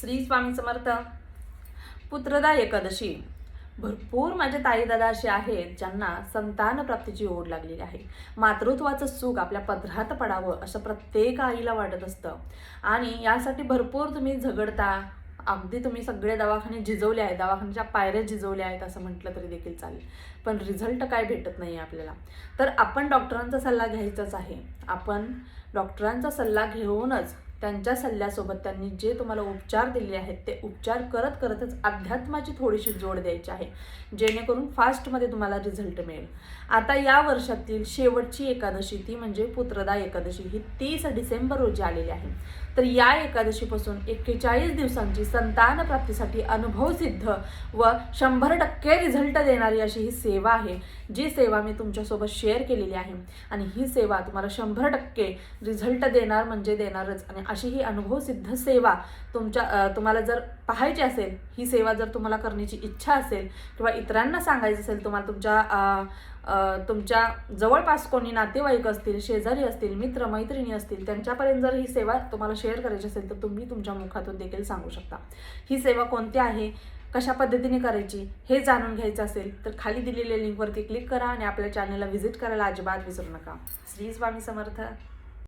श्री स्वामी समर्थ. पुत्रदा एकादशी. भरपूर माझे ताई दादा असे आहेत ज्यांना संतान प्राप्तीची ओढ लागलेली आहे. मातृत्वाचं सुख आपल्या पदरात पडावं असं प्रत्येक आईला वाटत असतं आणि यासाठी भरपूर तुम्ही झगडता. अगदी तुम्ही सगळे दवाखाने झिजवले आहेत, दवाखान्याच्या पायऱ्या झिजवल्या आहेत असं म्हटलं तरी देखील चालेल, पण रिझल्ट काय भेटत नाही आपल्याला. तर आपण डॉक्टरांचा सल्ला घ्यायचाच आहे. आपण डॉक्टरांचा सल्ला घेऊनच त्यांच्या सल्ल्यासोबत त्यांनी जे तुम्हाला उपचार दिले आहेत ते उपचार करत करतच अध्यात्माची थोडीशी जोड द्यायची आहे, जेणेकरून फास्टमध्ये तुम्हाला रिझल्ट मिळेल. आता या वर्षातील शेवटची एकादशी ती म्हणजे पुत्रदा एकादशी ही 30 डिसेंबर रोजी आलेली आहे. तर या एकादशीपासून 41 दिवसांची संतान प्राप्तीसाठी अनुभवसिद्ध व 100% रिझल्ट देणारी अशी ही सेवा आहे, जी सेवा मी तुमच्यासोबत शेअर केलेली आहे. आणि ही सेवा तुम्हाला 100% रिझल्ट देणार म्हणजे देणारच. आणि अशी ही अनुभवसिद्ध सेवा तुम्हाला जर पाहायची असेल, ही सेवा जर तुम्हाला करण्याची इच्छा असेल किंवा इतरांना सांगायचं असेल, तुम्हाला तुमच्या जवळपास कोणी नातेवाईक असतील, शेजारी असतील, मित्र मैत्रिणी असतील, त्यांच्यापर्यंत जर ही सेवा तुम्हाला शेअर करायची असेल तर तुम्ही तुमच्या मुखातून देखील सांगू शकता. ही सेवा कोणती आहे, कशा पद्धतीने करायची हे जाणून घ्यायचं असेल तर खाली दिलेल्या लिंकवरती क्लिक करा आणि आपल्या चॅनलला व्हिजिट करायला अजिबात विसरू नका. श्री स्वामी समर्थ.